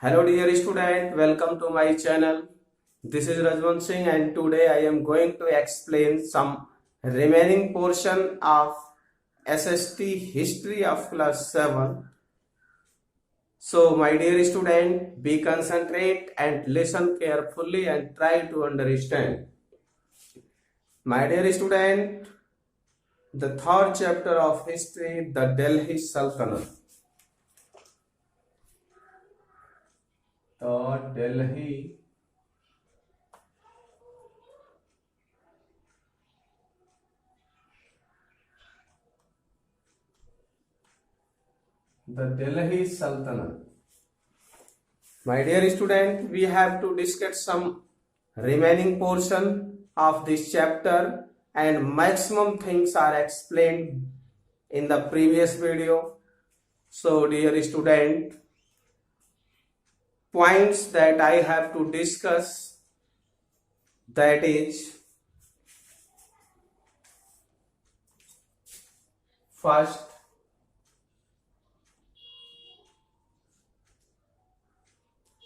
Hello dear student, welcome to my channel. This is Rajwan Singh and today I am going to explain some remaining portion of SST history of class 7. So my dear student, be concentrate and listen carefully and try to understand. My dear student, the third chapter of history, the Delhi Sultanate. The Delhi Sultanate. My dear student, we have to discuss some remaining portion of this chapter and maximum things are explained in the previous video. So dear student, points that I have to discuss, that is, first,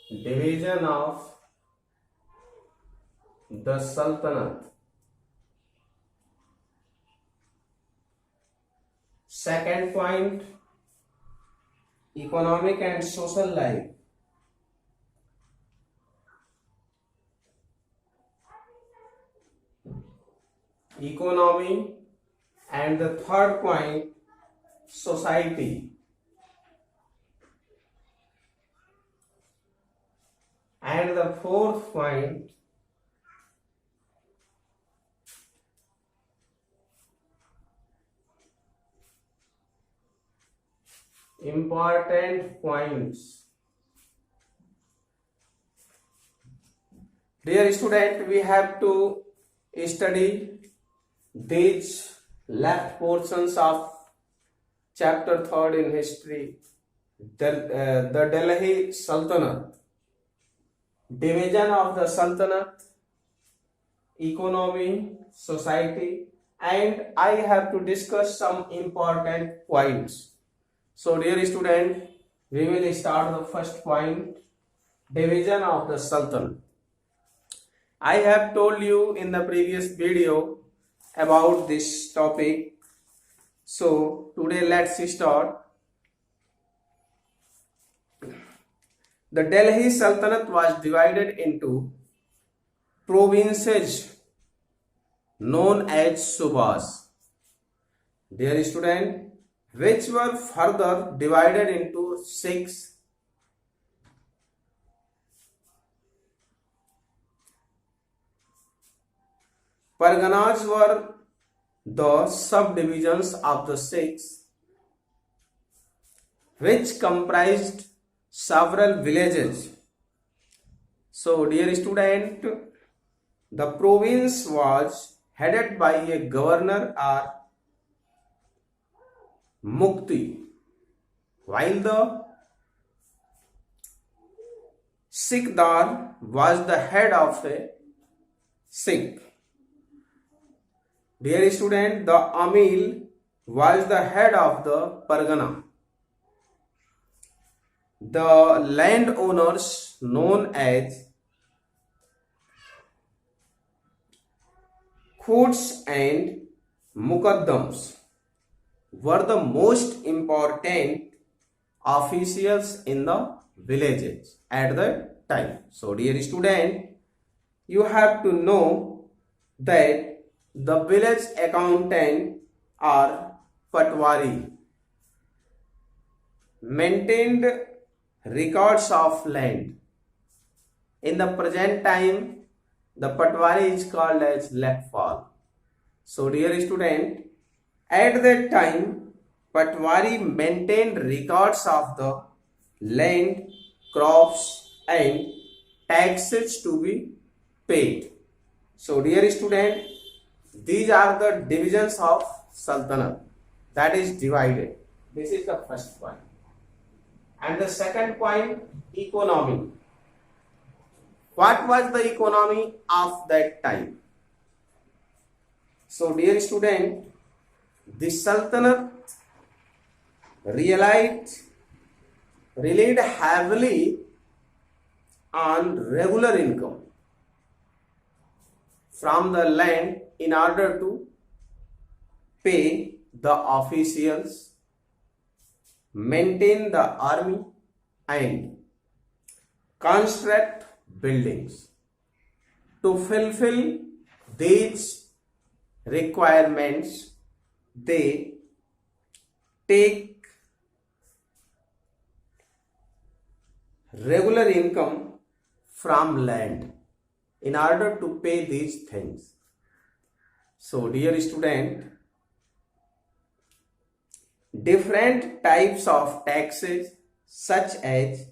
division of the Sultanate. Second point, economic and social life. Economy. And the third point, society. And the fourth point, important points. Dear student, we have to study these left portions of chapter 3rd in history, the Delhi Sultanate. Division of the Sultanate, economy, society, and I have to discuss some important points. So dear student, we will start the first point, division of the Sultanate. I have told you in the previous video about this topic. So today let's start. The Delhi Sultanate was divided into provinces known as subas. Dear student, which were further divided into 6 Parganas were the subdivisions of the 6 which comprised several villages. So dear student, the province was headed by a governor or mukti, while the Sikhdar was the head of a Sikh. Dear student, the Amil was the head of the Pargana. The landowners known as Khuts and Mukaddams were the most important officials in the villages at the time. So dear student, you have to know that the village accountant or patwari maintained records of land. In the present time, the patwari is called as lekpal. So dear student, at that time, patwari maintained records of the land, crops and taxes to be paid. So dear student, these are the divisions of Sultanate, that is divided. This is the first point. And the second point, economy. What was the economy of that time? So dear student, the Sultanate relied heavily on regular income from the land in order to pay the officials, maintain the army, and construct buildings. To fulfill these requirements, they take regular income from land in order to pay these things. So, dear student, different types of taxes such as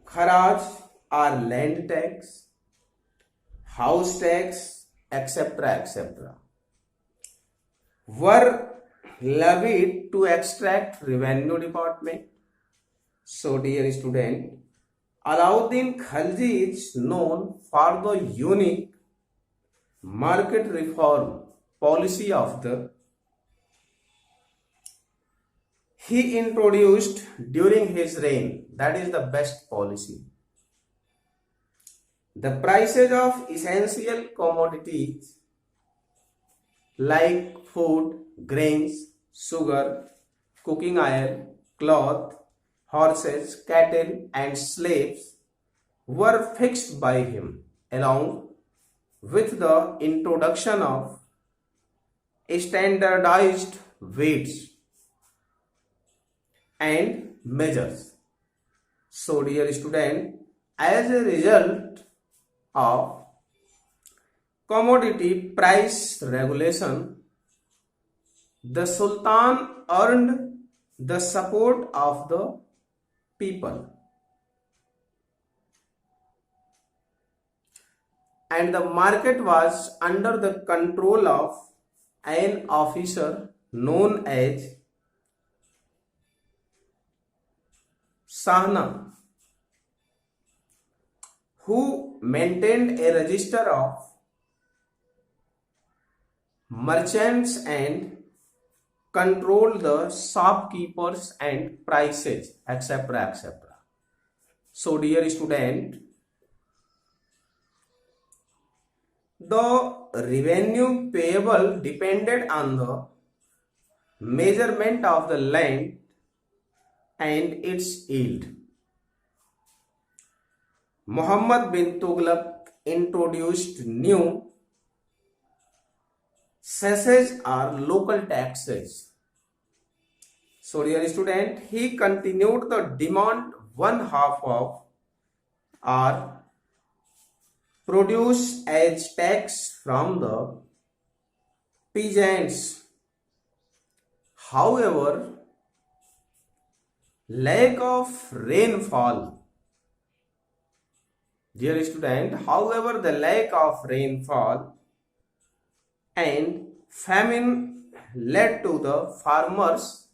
kharaj or land tax, house tax, etc., were levied to extract revenue department. So, dear student, Alauddin Khalji is known for the unique market reform policy of the he introduced during his reign. That is the best policy. The prices of essential commodities like food, grains, sugar, cooking oil, cloth, horses, cattle, and slaves were fixed by him, along with the introduction of standardized weights and measures. So, dear student, as a result of commodity price regulation, the Sultan earned the support of the people, and the market was under the control of an officer known as Sahna, who maintained a register of merchants and controlled the shopkeepers and prices, etc. So, dear student, the revenue payable depended on the measurement of the land and its yield. Muhammad bin Tughlaq introduced new cesses or local taxes. So, dear student, he continued the demand one half of or produce as tax from the peasants. However, lack of rainfall, dear student, however, the lack of rainfall and famine led to the farmers'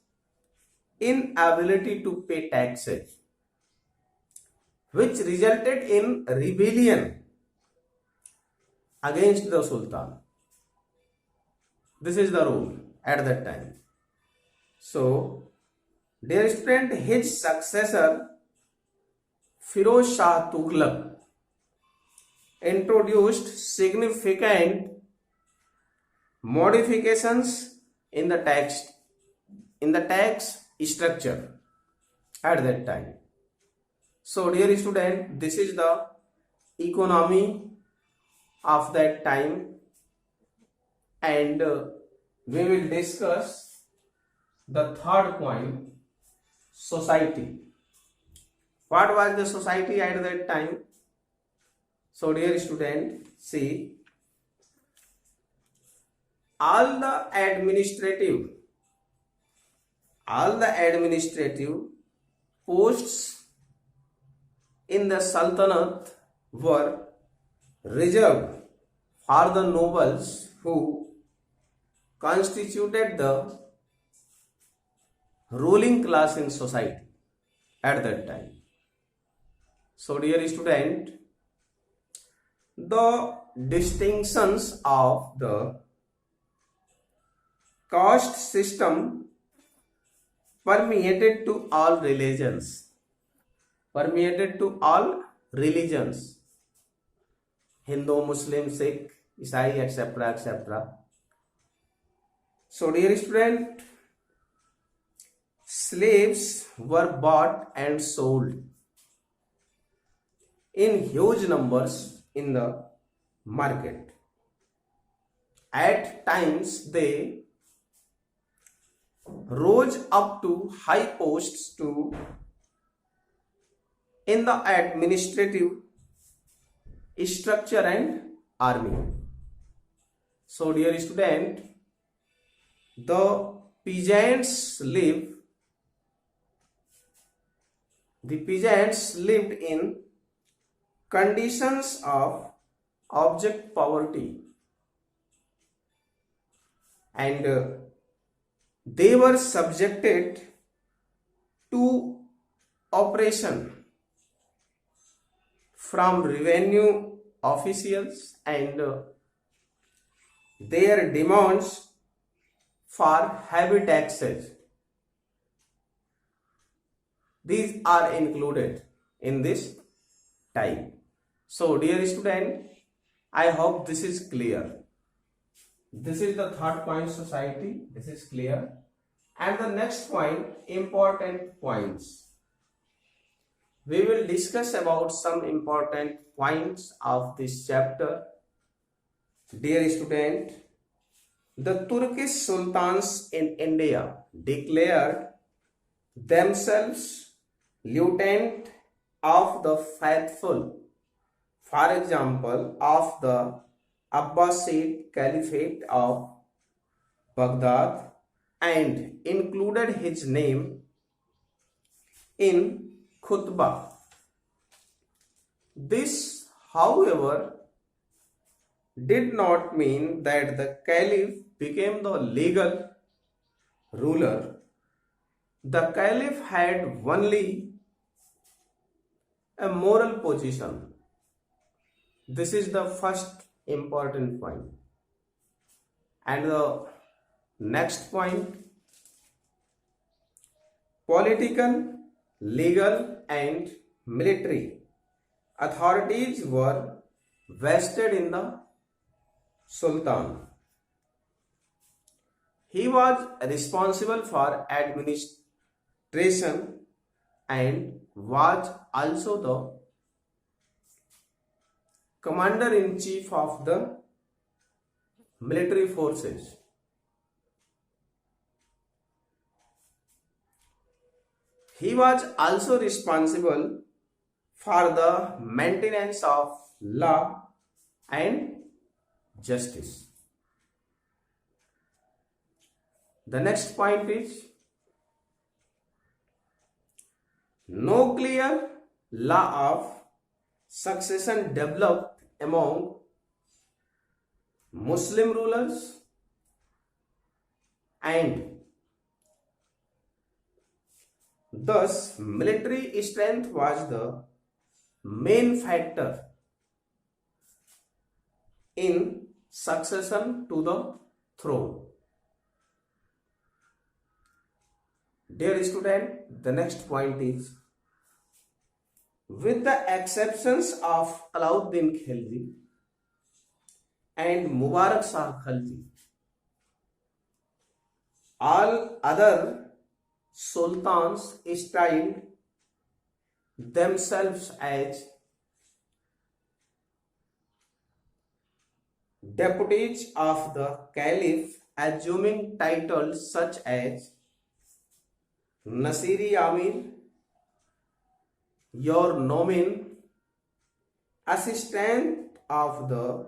inability to pay taxes, which resulted in rebellion against the Sultan. This is the rule at that time. So, dear student, his successor Firoz Shah Tughlaq introduced significant modifications in the tax structure at that time. So, dear student, this is the economy of that time, and we will discuss the third point, society. What was the society at that time? So, dear student, see, all the administrative posts in the Sultanate were reserved for the nobles who constituted the ruling class in society at that time. So, dear student, the distinctions of the caste system permeated to all religions: Hindu, Muslim, Sikh, Isai, etc. etc. So, dear student, slaves were bought and sold in huge numbers in the market. At times, they rose up to high posts in the administrative structure and army. So, dear student, the peasants lived in conditions of abject poverty, and they were subjected to oppression from revenue officials, and their demands for heavy taxes, these are included in this type. So, dear student, I hope this is clear. This is the third point, society. This is clear. And the next point, important points. We will discuss about some important points of this chapter. Dear student, the Turkish sultans in India declared themselves lieutenant of the faithful. For example, of the Abbasid Caliphate of Baghdad, and included his name in khutbah. This, however, did not mean that the caliph became the legal ruler. The caliph had only a moral position. This is the first important point. And the next point, political, legal, and military authorities were vested in the Sultan. He was responsible for administration and was also the commander-in-chief of the military forces. He was also responsible for the maintenance of law and justice. The next point is, no clear law of succession developed among Muslim rulers, and thus military strength was the main factor in succession to the throne. Dear student, the next point is, with the exceptions of Alauddin Khilji and Mubarak Shah Khalji, all other sultans styled themselves as deputies of the caliph, assuming titles such as Nasiri Amir, your nomin, assistant of the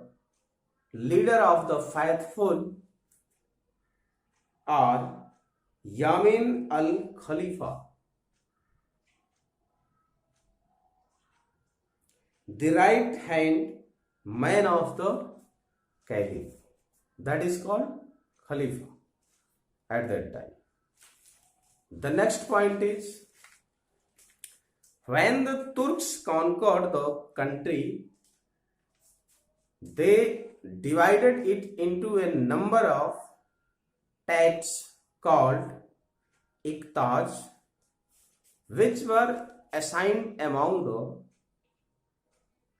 leader of the faithful, or Yamin al-Khalifa, the right hand man of the caliph. That is called Khalifa at that time. The next point is, when the Turks conquered the country, they divided it into a number of tracts called iqtas, which were assigned among the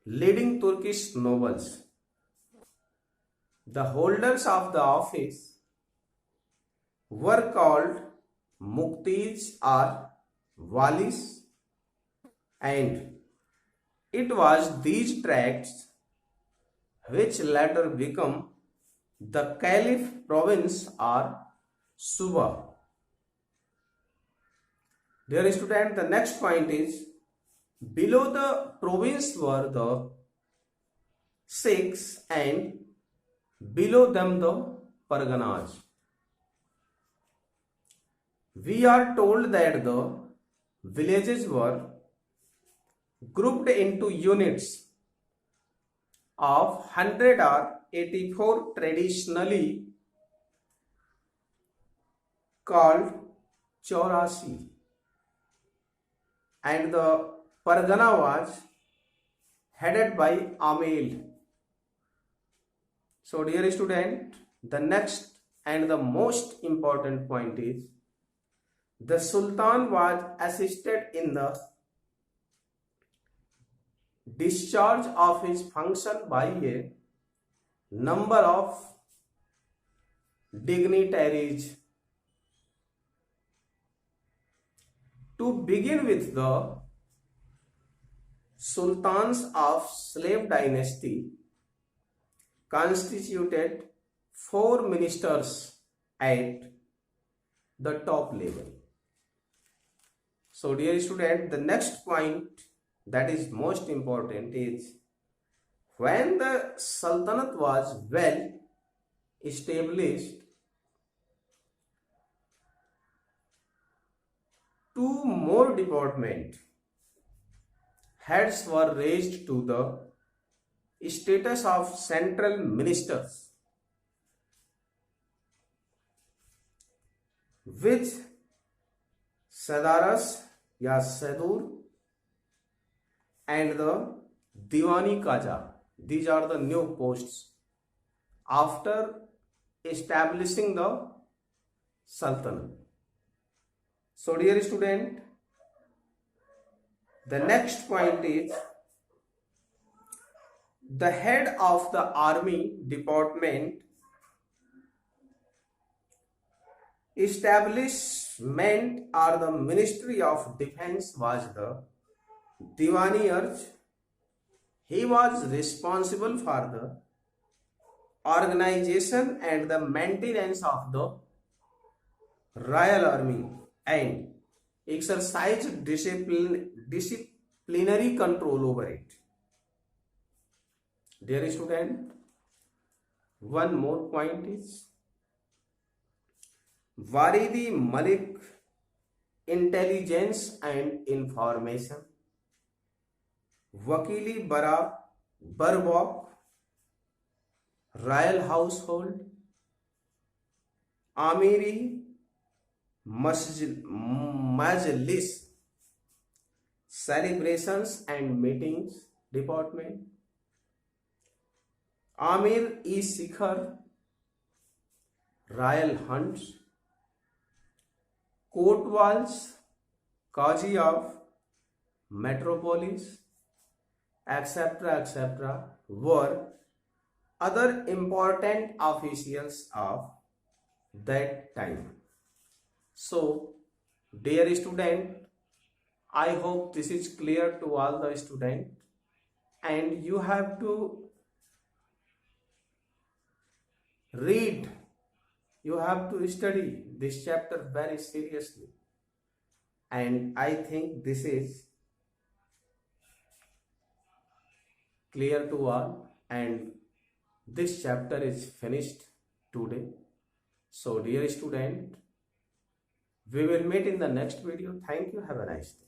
leading Turkish nobles. The holders of the office were called muktis or walis, and it was these tracts which later become the Caliph province or Suba. Dear student, the next point is below the province were the Sikhs and below them the Parganas. We are told that the villages were grouped into units of 100 or 84 traditionally called Chaurasi, and the Pargana was headed by Amil. So dear student, the next and the most important point is the Sultan was assisted in the discharge of his function by a number of dignitaries. To begin with, the sultans of slave dynasty constituted 4 ministers at the top level. So dear student, the next point that is most important is when the Sultanate was well established, 2 more department heads were raised to the status of central ministers, which Sadaras या Sadur and the Diwani Kaja. These are the new posts after establishing the Sultanate. So dear student, the next point is the head of the army department establishment or the Ministry of Defense was the Diwani Arch. He was responsible for the organization and the maintenance of the Royal Army and exercised disciplinary control over it. Dear student, one more point is Waridi Malik intelligence and information, Wakili Bara Barbok royal household, Amiri Majlis celebrations and meetings department, Amir E Sikhar royal hunts, Kotwals Kaji of metropolis, etc. were other important officials of that time. So dear student, I hope this is clear to all the students, and you have to read, you have to study this chapter very seriously, and I think this is clear to all, and this chapter is finished today. So dear student, we will meet in the next video. Thank you. Have a nice day.